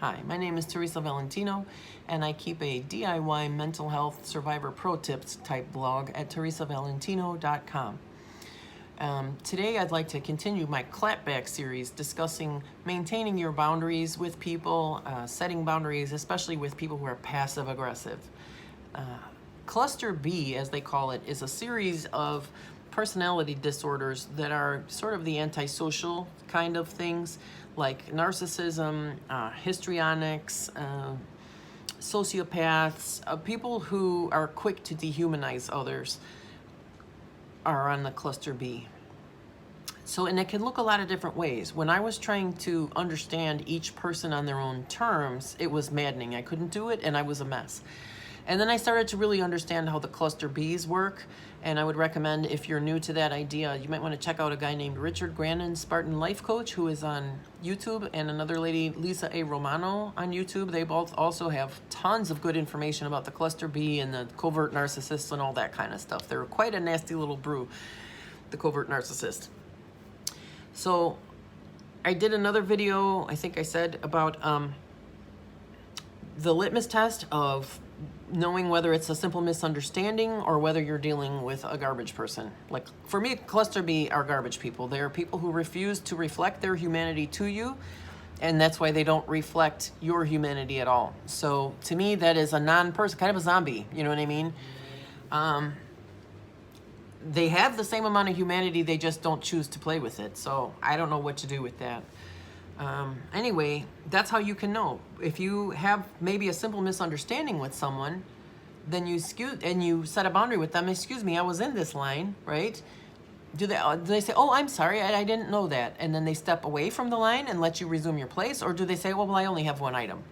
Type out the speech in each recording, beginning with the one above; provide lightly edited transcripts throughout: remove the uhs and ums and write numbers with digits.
Hi, my name is Teresa Valentino, and I keep a DIY mental health survivor pro tips type blog at teresavalentino.com. Today I'd like to continue my clapback series discussing maintaining your boundaries with people, setting boundaries, especially with people who are passive aggressive. Cluster B, as they call it, is a series of personality disorders that are sort of the antisocial kind of things, like narcissism, histrionics, sociopaths, people who are quick to dehumanize others are on the cluster B. So, and it can look a lot of different ways. When I was trying to understand each person on their own terms, it was maddening. I couldn't do it, and I was a mess. And then I started to really understand how the cluster Bs work, and I would recommend, if you're new to that idea, you might want to check out a guy named Richard Grannon, Spartan Life Coach, who is on YouTube, and another lady, Lisa A. Romano, on YouTube. They both also have tons of good information about the cluster B and the covert narcissists and all that kind of stuff. They're quite a nasty little brew, the covert narcissist. So I did another video, I think I said, about the litmus test of knowing whether it's a simple misunderstanding or whether you're dealing with a garbage person. Like, for me, cluster B are garbage people. They are people who refuse to reflect their humanity to you, and that's why they don't reflect your humanity at all. So to me, that is a non-person, kind of a zombie, you know what I mean? They have the same amount of humanity, they just don't choose to play with it. So I don't know what to do with that. Anyway, that's how you can know. If you have maybe a simple misunderstanding with someone, then you set a boundary with them. Excuse me, I was in this line, right? Do they say, oh, I'm sorry, I didn't know that, and then they step away from the line and let you resume your place? Or do they say, well, I only have one item,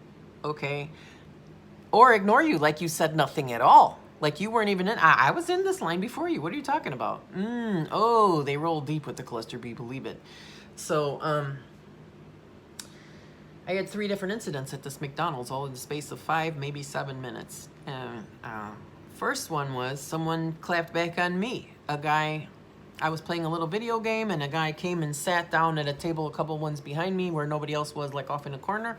okay? Or ignore you, like you said nothing at all. Like you weren't even in. I was in this line before you. What are you talking about? Oh, they roll deep with the cluster B, believe it. So, I had 3 different incidents at this McDonald's, all in the space of 5, maybe 7 minutes. First one was someone clapped back on me. I was playing a little video game, and a guy came and sat down at a table a couple ones behind me where nobody else was, like off in a corner.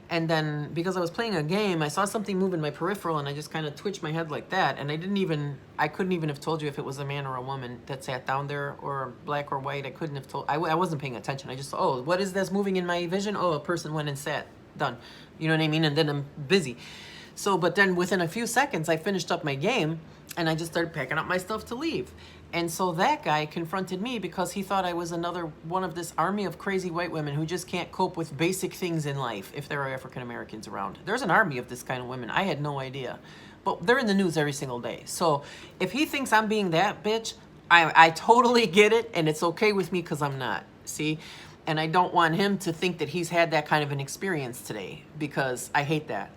And then, because I was playing a game, I saw something move in my peripheral, and I just kind of twitched my head like that. And I couldn't even have told you if it was a man or a woman that sat down there, or black or white. I couldn't have told. I wasn't paying attention. I just, oh, what is this moving in my vision? Oh, a person went and sat. Done. You know what I mean? And then I'm busy. So, but then within a few seconds, I finished up my game, and I just started packing up my stuff to leave. And so that guy confronted me because he thought I was another one of this army of crazy white women who just can't cope with basic things in life if there are African Americans around. There's an army of this kind of women. I had no idea. But they're in the news every single day. So if he thinks I'm being that bitch, I totally get it, and it's okay with me because I'm not. See? And I don't want him to think that he's had that kind of an experience today, because I hate that.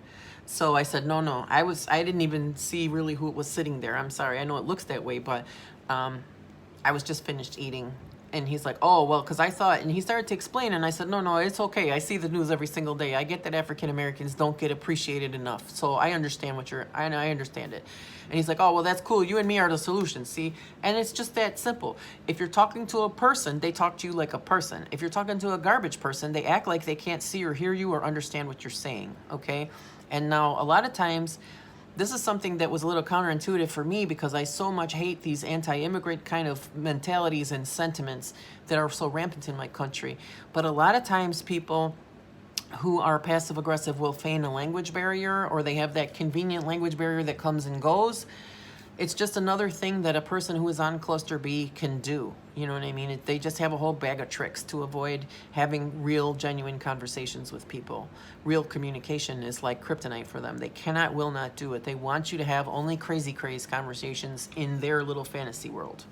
So I said, no, I didn't even see really who was sitting there. I'm sorry. I know it looks that way, but I was just finished eating. And he's like, oh, well, because I thought, and he started to explain, and I said, no, it's okay. I see the news every single day. I get that African Americans don't get appreciated enough. So I understand I understand it. And he's like, oh, well, that's cool. You and me are the solution, see? And it's just that simple. If you're talking to a person, they talk to you like a person. If you're talking to a garbage person, they act like they can't see or hear you or understand what you're saying, okay? And now, a lot of times, this is something that was a little counterintuitive for me, because I so much hate these anti-immigrant kind of mentalities and sentiments that are so rampant in my country. But a lot of times people who are passive aggressive will feign a language barrier, or they have that convenient language barrier that comes and goes. It's just another thing that a person who is on cluster B can do. You know what I mean? They just have a whole bag of tricks to avoid having real, genuine conversations with people. Real communication is like kryptonite for them. They will not do it. They want you to have only crazy conversations in their little fantasy world.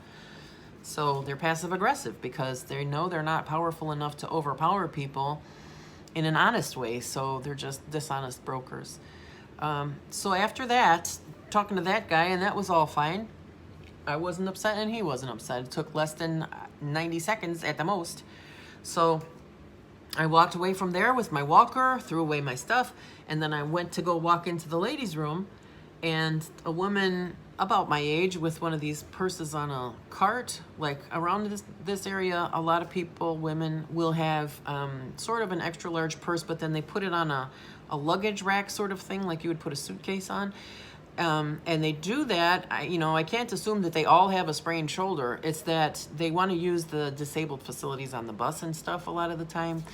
So they're passive aggressive because they know they're not powerful enough to overpower people in an honest way. So they're just dishonest brokers. So after that, talking to that guy, and that was all fine. I wasn't upset, and he wasn't upset. It took less than 90 seconds at the most. So I walked away from there with my walker, threw away my stuff, and then I went to go walk into the ladies' room, and a woman about my age with one of these purses on a cart. Like around this area, a lot of people, women, will have sort of an extra large purse, but then they put it on a luggage rack sort of thing, like you would put a suitcase on. And they do that, I can't assume that they all have a sprained shoulder. It's that they want to use the disabled facilities on the bus and stuff a lot of the time.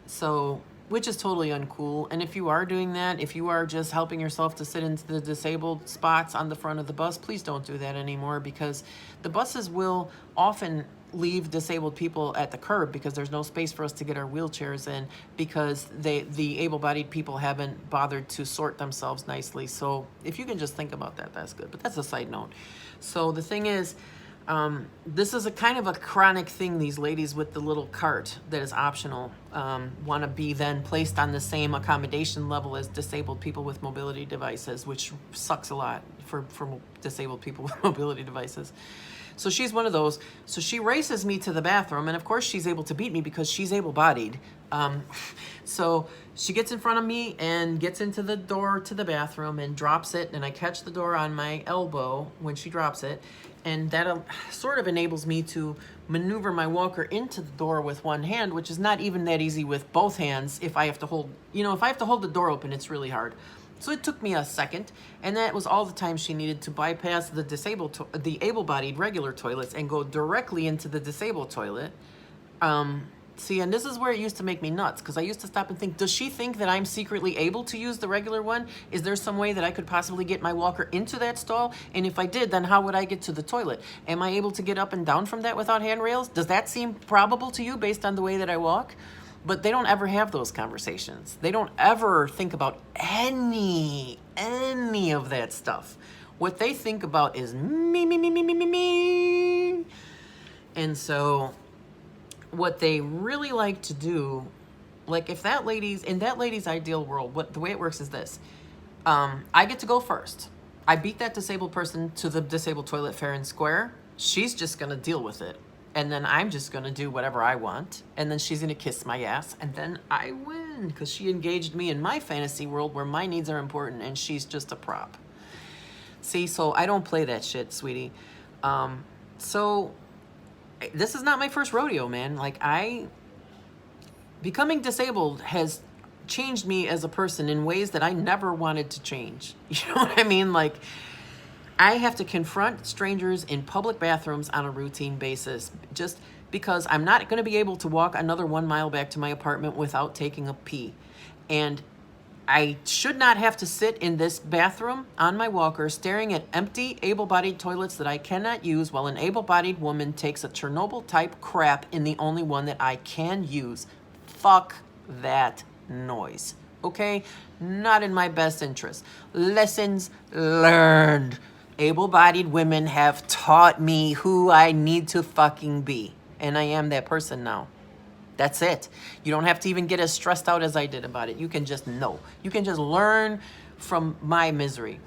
So, which is totally uncool. And if you are doing that, if you are just helping yourself to sit into the disabled spots on the front of the bus, please don't do that anymore, because the buses will often leave disabled people at the curb because there's no space for us to get our wheelchairs in, because the able-bodied people haven't bothered to sort themselves nicely. So if you can just think about that, that's good. But that's a side note. So the thing is, this is a kind of a chronic thing. These ladies with the little cart that is optional want to be then placed on the same accommodation level as disabled people with mobility devices, which sucks a lot for disabled people with mobility devices. So she's one of those. So she races me to the bathroom, and of course she's able to beat me because she's able-bodied. So she gets in front of me and gets into the door to the bathroom and drops it, and I catch the door on my elbow when she drops it, and that sort of enables me to maneuver my walker into the door with one hand, which is not even that easy with both hands. If I have to hold, if I have to hold the door open, it's really hard. So it took me a second, and that was all the time she needed to bypass the able-bodied regular toilets and go directly into the disabled toilet. See, and this is where it used to make me nuts, because I used to stop and think, does she think that I'm secretly able to use the regular one? Is there some way that I could possibly get my walker into that stall? And if I did, then how would I get to the toilet? Am I able to get up and down from that without handrails? Does that seem probable to you based on the way that I walk? But they don't ever have those conversations. They don't ever think about any of that stuff. What they think about is me, me, me, me, me, me, me. And so what they really like to do, like if that lady's, in that lady's ideal world, the way it works is this. I get to go first. I beat that disabled person to the disabled toilet fair and square. She's just gonna deal with it. And then I'm just gonna do whatever I want. And then she's gonna kiss my ass. And then I win, because she engaged me in my fantasy world where my needs are important and she's just a prop. See, so I don't play that shit, sweetie. So this is not my first rodeo, man. Like, becoming disabled has changed me as a person in ways that I never wanted to change. You know what I mean? Like, I have to confront strangers in public bathrooms on a routine basis, just because I'm not going to be able to walk another 1 mile back to my apartment without taking a pee. And I should not have to sit in this bathroom on my walker staring at empty able-bodied toilets that I cannot use while an able-bodied woman takes a Chernobyl-type crap in the only one that I can use. Fuck that noise, okay? Not in my best interest. Lessons learned. Able-bodied women have taught me who I need to fucking be, and I am that person now. That's it. You don't have to even get as stressed out as I did about it. You can just know. You can just learn from my misery.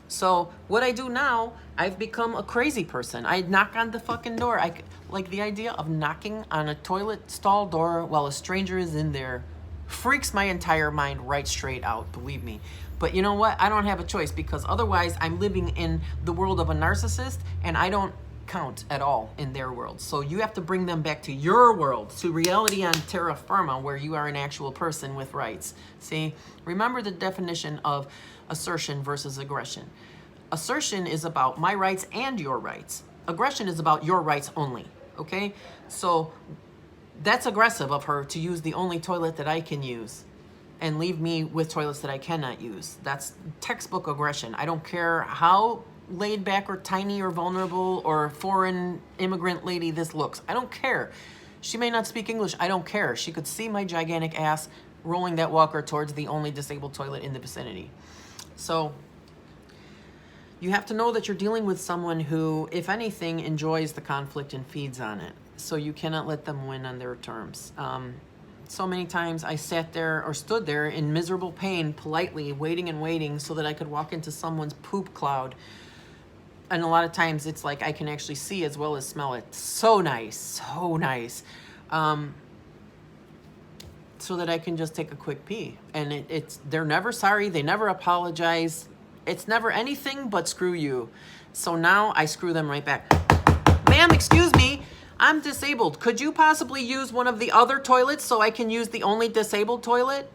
So what I do now, I've become a crazy person. I knock on the fucking door. Like the idea of knocking on a toilet stall door while a stranger is in there freaks my entire mind right straight out, believe me. But you know what? I don't have a choice, because otherwise I'm living in the world of a narcissist, and I don't count at all in their world. So you have to bring them back to your world, to reality on terra firma, where you are an actual person with rights. See, remember the definition of assertion versus aggression. Assertion is about my rights and your rights. Aggression is about your rights only, okay? So that's aggressive of her to use the only toilet that I can use and leave me with toilets that I cannot use. That's textbook aggression. I don't care how laid back or tiny or vulnerable or foreign immigrant lady this looks. I don't care. She may not speak English. I don't care. She could see my gigantic ass rolling that walker towards the only disabled toilet in the vicinity. So you have to know that you're dealing with someone who, if anything, enjoys the conflict and feeds on it. So you cannot let them win on their terms. So many times I sat there or stood there in miserable pain, politely waiting and waiting so that I could walk into someone's poop cloud. And a lot of times it's like I can actually see as well as smell it. So nice, so nice. So that I can just take a quick pee. And they're never sorry, they never apologize. It's never anything but screw you. So now I screw them right back. Ma'am, excuse me, I'm disabled. Could you possibly use one of the other toilets so I can use the only disabled toilet?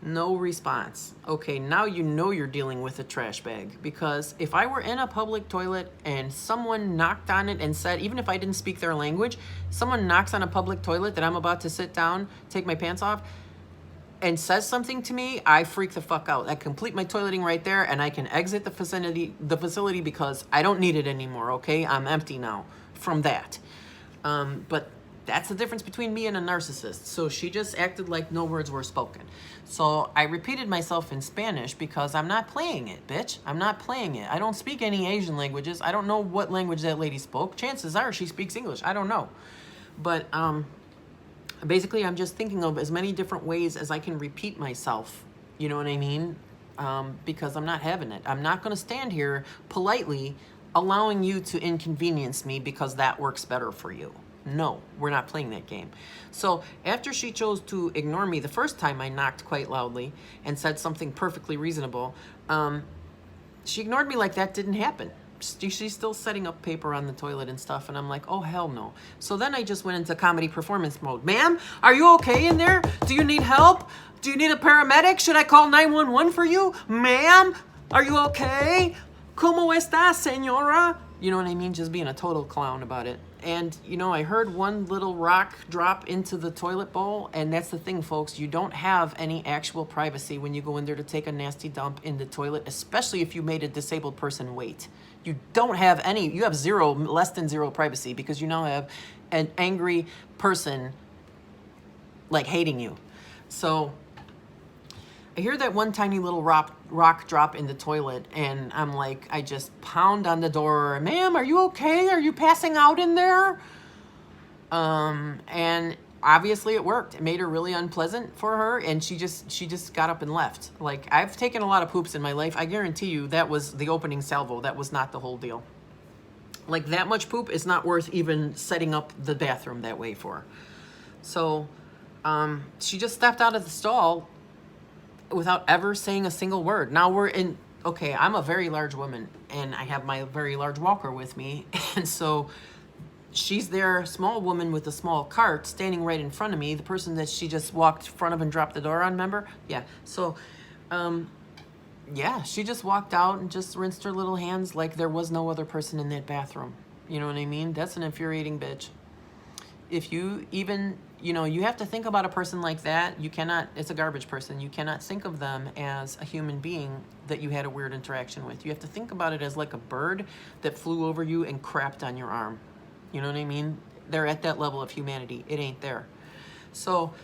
No response. Okay, now you know you're dealing with a trash bag, because if I were in a public toilet and someone knocked on it and said, even if I didn't speak their language, someone knocks on a public toilet that I'm about to sit down, take my pants off, and says something to me, I freak the fuck out. I complete my toileting right there and I can exit the facility because I don't need it anymore, okay? I'm empty now from that. But that's the difference between me and a narcissist. So she just acted like no words were spoken. So I repeated myself in Spanish because I'm not playing it, bitch. I'm not playing it. I don't speak any Asian languages. I don't know what language that lady spoke. Chances are she speaks English. I don't know. But basically I'm just thinking of as many different ways as I can repeat myself. You know what I mean? Because I'm not having it. I'm not going to stand here politely allowing you to inconvenience me because that works better for you. No, we're not playing that game. So after she chose to ignore me the first time I knocked quite loudly and said something perfectly reasonable, she ignored me like that didn't happen. She's still setting up paper on the toilet and stuff, and I'm like, oh, hell no. So then I just went into comedy performance mode. Ma'am, are you okay in there? Do you need help? Do you need a paramedic? Should I call 911 for you? Ma'am, are you okay? ¿Cómo está, señora? You know what I mean? Just being a total clown about it. And, you know, I heard one little rock drop into the toilet bowl, and that's the thing, folks. You don't have any actual privacy when you go in there to take a nasty dump in the toilet, especially if you made a disabled person wait. You don't have any, you have zero, less than zero privacy, because you now have an angry person, like, hating you. So I hear that one tiny little rock drop in the toilet, and I'm like, I just pound on the door. Ma'am, are you okay? Are you passing out in there? And obviously it worked. It made her really unpleasant for her, and she just got up and left. Like, I've taken a lot of poops in my life. I guarantee you that was the opening salvo. That was not the whole deal. Like, that much poop is not worth even setting up the bathroom that way for. So she just stepped out of the stall without ever saying a single word. Now we're in, okay, I'm a very large woman, and I have my very large walker with me, and so she's there, small woman with a small cart, standing right in front of me, the person that she just walked in front of and dropped the door on, remember? Yeah, so, yeah, she just walked out and just rinsed her little hands like there was no other person in that bathroom. You know what I mean? That's an infuriating bitch. If you even, you know, you have to think about a person like that. You cannot, it's a garbage person. You cannot think of them as a human being that you had a weird interaction with. You have to think about it as like a bird that flew over you and crapped on your arm. You know what I mean? They're at that level of humanity. It ain't there. So,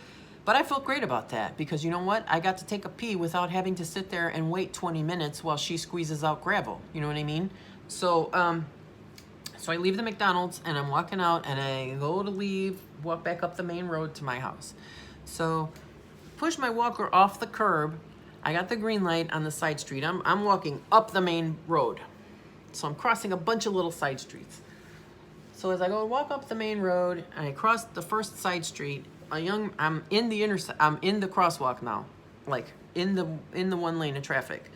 but I felt great about that, because you know what? I got to take a pee without having to sit there and wait 20 minutes while she squeezes out gravel. You know what I mean? So, so I leave the McDonald's and I'm walking out, and I go to walk back up the main road to my house. So push my walker off the curb. I got the green light on the side street. I'm walking up the main road. So I'm crossing a bunch of little side streets. So as I go walk up the main road, and I cross the first side street, I'm in the crosswalk now, like in the one lane of traffic.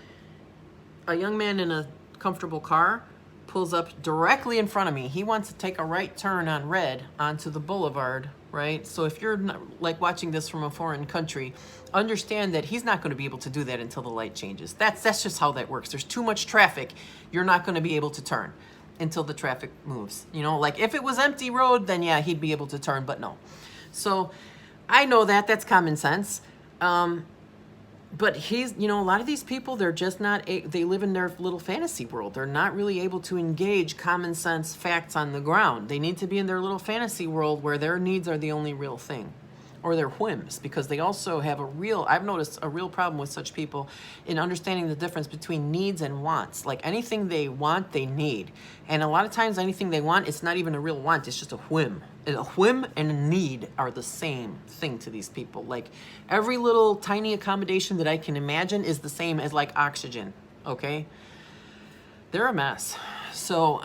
A young man in a comfortable car pulls up directly in front of me. He wants to take a right turn on red onto the boulevard, right? So if you're not, like, watching this from a foreign country, understand that he's not going to be able to do that until the light changes. That's just how that works. There's too much traffic. You're not going to be able to turn until the traffic moves. You know, like if it was empty road, then yeah, he'd be able to turn, but no. So I know that, that's common sense. But he's, you know, a lot of these people, they're just not, they live in their little fantasy world. They're not really able to engage common sense facts on the ground. They need to be in their little fantasy world where their needs are the only real thing, or their whims, because they also have I've noticed a real problem with such people in understanding the difference between needs and wants. Like anything they want, they need. And a lot of times anything they want, it's not even a real want, it's just a whim. And a whim and a need are the same thing to these people. Like every little tiny accommodation that I can imagine is the same as like oxygen, okay? They're a mess. So,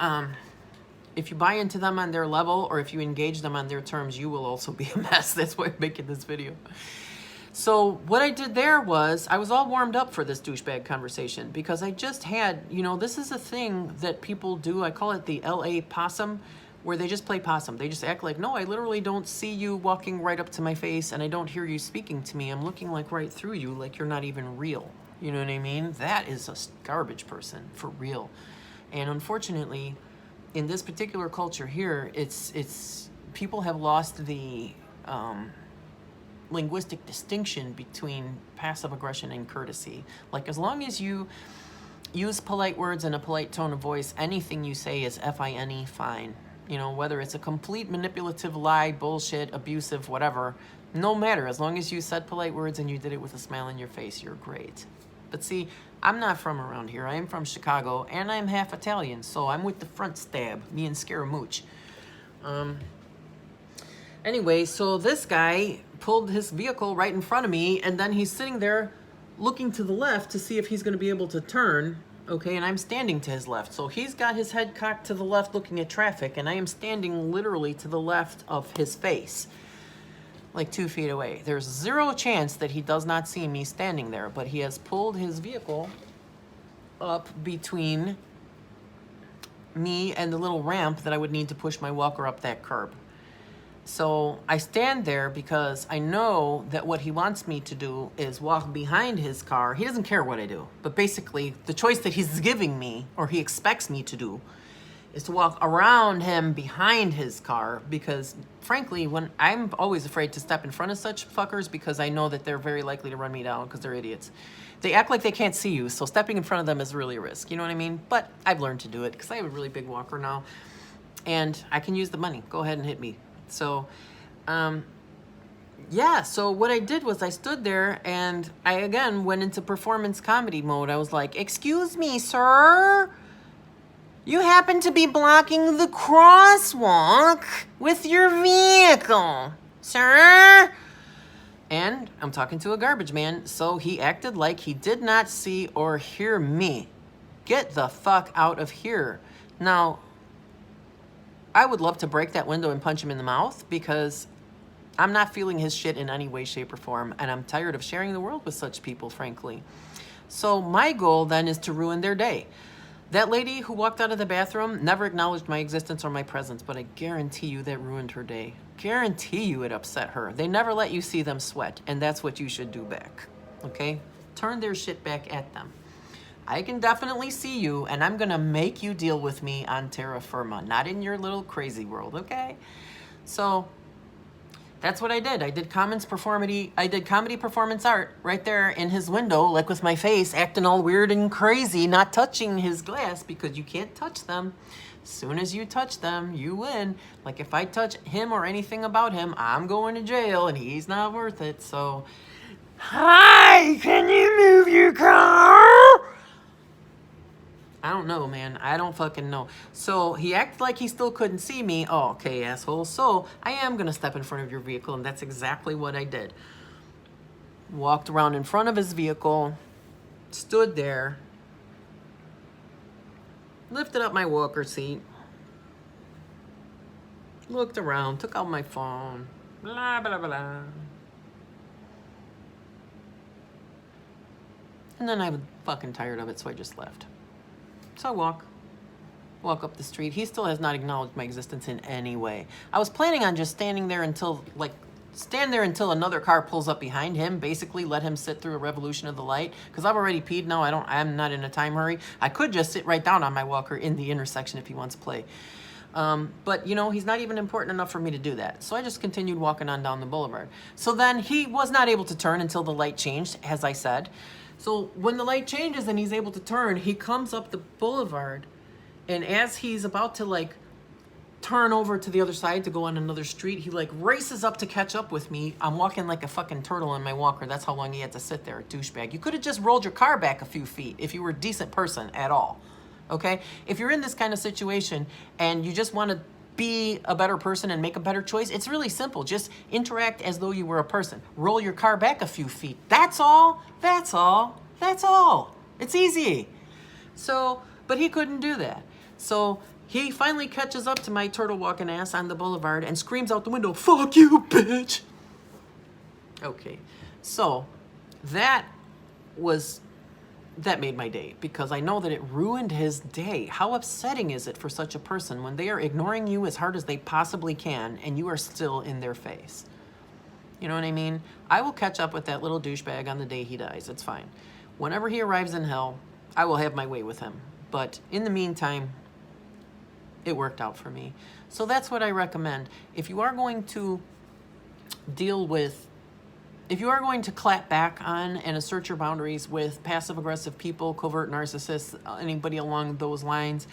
if you buy into them on their level, or if you engage them on their terms, you will also be a mess. That's why I'm making this video. So what I did there was I was all warmed up for this douchebag conversation because I just had, you know, this is a thing that people do. I call it the LA possum, where they just play possum. They just act like, no, I literally don't see you walking right up to my face and I don't hear you speaking to me. I'm looking like right through you, like you're not even real. You know what I mean? That is a garbage person, for real. And unfortunately, in this particular culture here, it's people have lost the linguistic distinction between passive aggression and courtesy. Like, as long as you use polite words and a polite tone of voice, anything you say is fine, fine. You know, whether it's a complete manipulative lie, bullshit, abusive, whatever, no matter. As long as you said polite words and you did it with a smile on your face, you're great. But see, I'm not from around here. I am from Chicago, and I'm half Italian, so I'm with the front stab, me and Scaramouche. Anyway, so this guy pulled his vehicle right in front of me, and then he's sitting there looking to the left to see if he's going to be able to turn, okay, and I'm standing to his left. So he's got his head cocked to the left looking at traffic, and I am standing literally to the left of his face, like 2 feet away. There's zero chance that he does not see me standing there, but he has pulled his vehicle up between me and the little ramp that I would need to push my walker up that curb. So I stand there because I know that what he wants me to do is walk behind his car. He doesn't care what I do, but basically the choice that he's giving me, or he expects me to do, is to walk around him behind his car, because frankly, when I'm always afraid to step in front of such fuckers, because I know that they're very likely to run me down because they're idiots. They act like they can't see you, so stepping in front of them is really a risk, you know what I mean? But I've learned to do it because I have a really big walker now, and I can use the money. Go ahead and hit me. So, yeah, so what I did was I stood there and I again went into performance comedy mode. I was like, "Excuse me, sir. You happen to be blocking the crosswalk with your vehicle, sir." And I'm talking to a garbage man, so he acted like he did not see or hear me. Get the fuck out of here. Now, I would love to break that window and punch him in the mouth, because I'm not feeling his shit in any way, shape, or form, and I'm tired of sharing the world with such people, frankly. So my goal then is to ruin their day. That lady who walked out of the bathroom never acknowledged my existence or my presence, but I guarantee you that ruined her day. Guarantee you it upset her. They never let you see them sweat, and that's what you should do back, okay? Turn their shit back at them. I can definitely see you, and I'm gonna make you deal with me on terra firma, not in your little crazy world, okay? So that's what I did. I did comedy performance art right there in his window, like with my face, acting all weird and crazy, not touching his glass, because you can't touch them. As soon as you touch them, you win. Like, if I touch him or anything about him, I'm going to jail, and he's not worth it. So, hi, can you move your car? I don't know, man. I don't fucking know. So he acted like he still couldn't see me. Oh, okay, asshole. So I am going to step in front of your vehicle, and that's exactly what I did. Walked around in front of his vehicle, stood there, lifted up my walker seat, looked around, took out my phone, blah, blah, blah. And then I was fucking tired of it, so I just left. So I walk up the street. He still has not acknowledged my existence in any way. I was planning on just stand there until another car pulls up behind him, basically let him sit through a revolution of the light, because I've already peed now. I'm not in a time hurry. I could just sit right down on my walker in the intersection if he wants to play. But, you know, he's not even important enough for me to do that. So I just continued walking on down the boulevard. So then he was not able to turn until the light changed, as I said. So when the light changes and he's able to turn, he comes up the boulevard, and as he's about to, like, turn over to the other side to go on another street, he, like, races up to catch up with me. I'm walking like a fucking turtle on my walker. That's how long he had to sit there, douchebag. You could have just rolled your car back a few feet if you were a decent person at all, okay? If you're in this kind of situation and you just want to be a better person and make a better choice, it's really simple. Just interact as though you were a person. Roll your car back a few feet. That's all. That's all. That's all. It's easy. So, but he couldn't do that. So he finally catches up to my turtle walking ass on the boulevard and screams out the window, "Fuck you, bitch!" Okay. So that made my day, because I know that it ruined his day. How upsetting is it for such a person when they are ignoring you as hard as they possibly can and you are still in their face? You know what I mean? I will catch up with that little douchebag on the day he dies. It's fine. Whenever he arrives in hell, I will have my way with him. But in the meantime, it worked out for me. So that's what I recommend. If you are going to clap back on and assert your boundaries with passive-aggressive people, covert narcissists, anybody along those lines,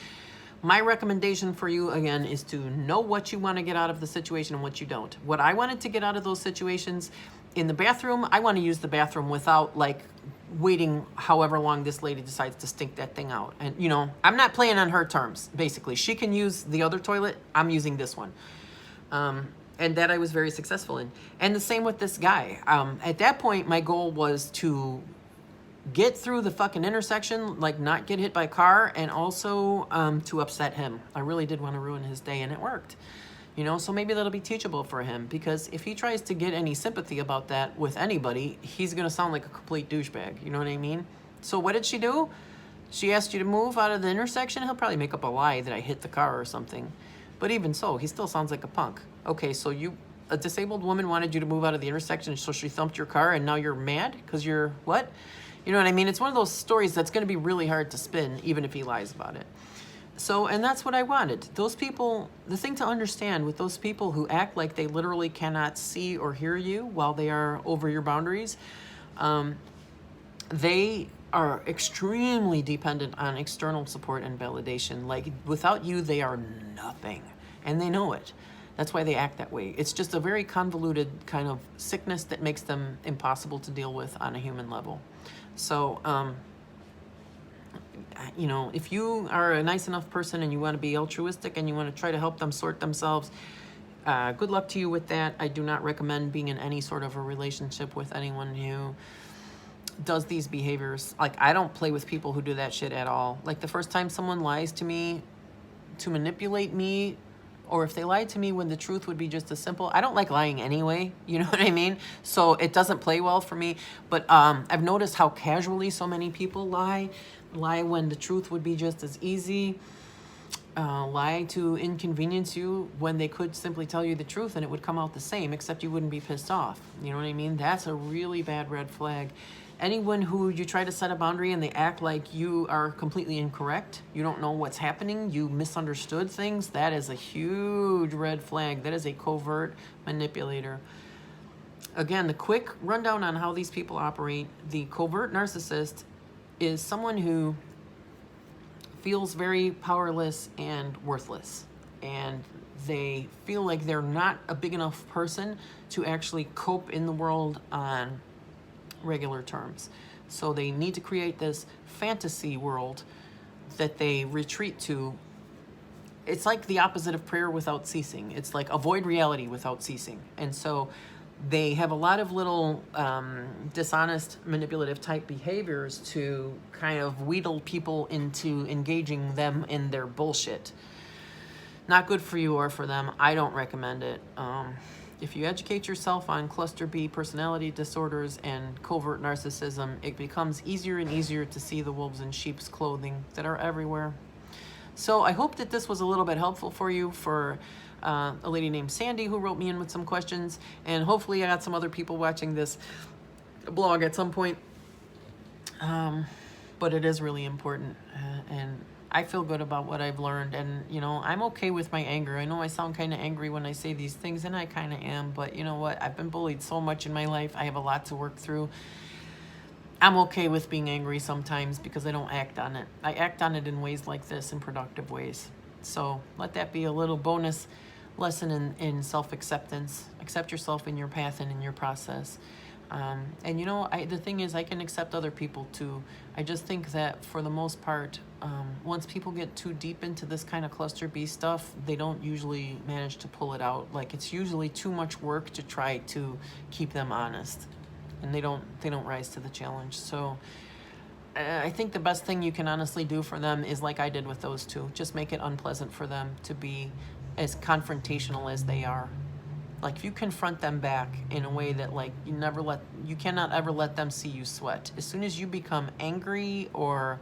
my recommendation for you, again, is to know what you want to get out of the situation and what you don't. What I wanted to get out of those situations, in the bathroom, I want to use the bathroom without, like, waiting however long this lady decides to stink that thing out. And, you know, I'm not playing on her terms, basically. She can use the other toilet. I'm using this one. And that I was very successful in. And the same with this guy. At that point, my goal was to get through the fucking intersection, like not get hit by a car, and also to upset him. I really did want to ruin his day, and it worked. You know, so maybe that'll be teachable for him, because if he tries to get any sympathy about that with anybody, he's going to sound like a complete douchebag. You know what I mean? So what did she do? She asked you to move out of the intersection. He'll probably make up a lie that I hit the car or something. But even so, he still sounds like a punk. Okay, so a disabled woman wanted you to move out of the intersection, so she thumped your car, and now you're mad because you're what? You know what I mean? It's one of those stories that's going to be really hard to spin, even if he lies about it. So, and that's what I wanted. Those people, the thing to understand with those people who act like they literally cannot see or hear you while they are over your boundaries, they are extremely dependent on external support and validation. Like, without you, they are nothing. And they know it. That's why they act that way. It's just a very convoluted kind of sickness that makes them impossible to deal with on a human level. So, you know, if you are a nice enough person and you want to be altruistic and you want to try to help them sort themselves, good luck to you with that. I do not recommend being in any sort of a relationship with anyone who does these behaviors. Like, I don't play with people who do that shit at all. Like, the first time someone lies to me to manipulate me, or if they lied to me when the truth would be just as simple. I don't like lying anyway, you know what I mean? So it doesn't play well for me. But I've noticed how casually so many people lie when the truth would be just as easy. Lie to inconvenience you when they could simply tell you the truth and it would come out the same, except you wouldn't be pissed off. You know what I mean? That's a really bad red flag. Anyone who you try to set a boundary and they act like you are completely incorrect, you don't know what's happening, you misunderstood things, that is a huge red flag. That is a covert manipulator. Again, the quick rundown on how these people operate. The covert narcissist is someone who feels very powerless and worthless. And they feel like they're not a big enough person to actually cope in the world on regular terms. So they need to create this fantasy world that they retreat to. It's like the opposite of prayer without ceasing. It's like avoid reality without ceasing. And so they have a lot of little dishonest, manipulative type behaviors to kind of wheedle people into engaging them in their bullshit. Not good for you or for them. I don't recommend it. If you educate yourself on cluster B personality disorders and covert narcissism, it becomes easier and easier to see the wolves in sheep's clothing that are everywhere. So I hope that this was a little bit helpful for you, for a lady named Sandy who wrote me in with some questions, and hopefully I got some other people watching this blog at some point. But it is really important, and I feel good about what I've learned, and, you know, I'm okay with my anger. I know I sound kind of angry when I say these things, and I kind of am, but you know what? I've been bullied so much in my life. I have a lot to work through. I'm okay with being angry sometimes because I don't act on it. I act on it in ways like this, in productive ways. So let that be a little bonus lesson in self-acceptance. Accept yourself in your path and in your process. And, you know, the thing is, I can accept other people too. I just think that for the most part, once people get too deep into this kind of cluster B stuff, they don't usually manage to pull it out. Like, it's usually too much work to try to keep them honest, and they don't rise to the challenge. So I think the best thing you can honestly do for them is like I did with those two. Just make it unpleasant for them to be as confrontational as they are. Like if you confront them back in a way that like you cannot ever let them see you sweat. As soon as you become angry or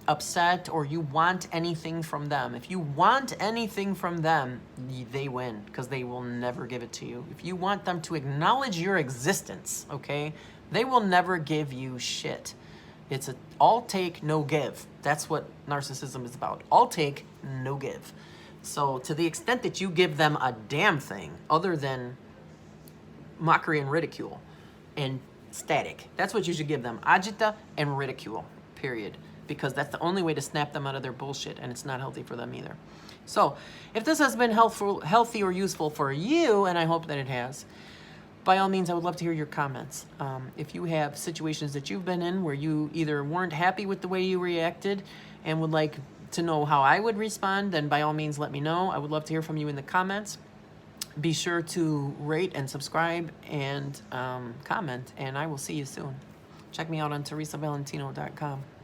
upset or you want anything from them, if you want anything from them, they win because they will never give it to you. If you want them to acknowledge your existence, okay, they will never give you shit. It's a all take, no give. That's what narcissism is about. All take, no give. So to the extent that you give them a damn thing other than mockery and ridicule and static, that's what you should give them. Agita and ridicule, period. Because that's the only way to snap them out of their bullshit, and it's not healthy for them either. So if this has been healthy or useful for you, and I hope that it has, by all means, I would love to hear your comments. If you have situations that you've been in where you either weren't happy with the way you reacted and would like to know how I would respond, then by all means, let me know. I would love to hear from you in the comments. Be sure to rate and subscribe and comment, and I will see you soon. Check me out on TeresaValentino.com.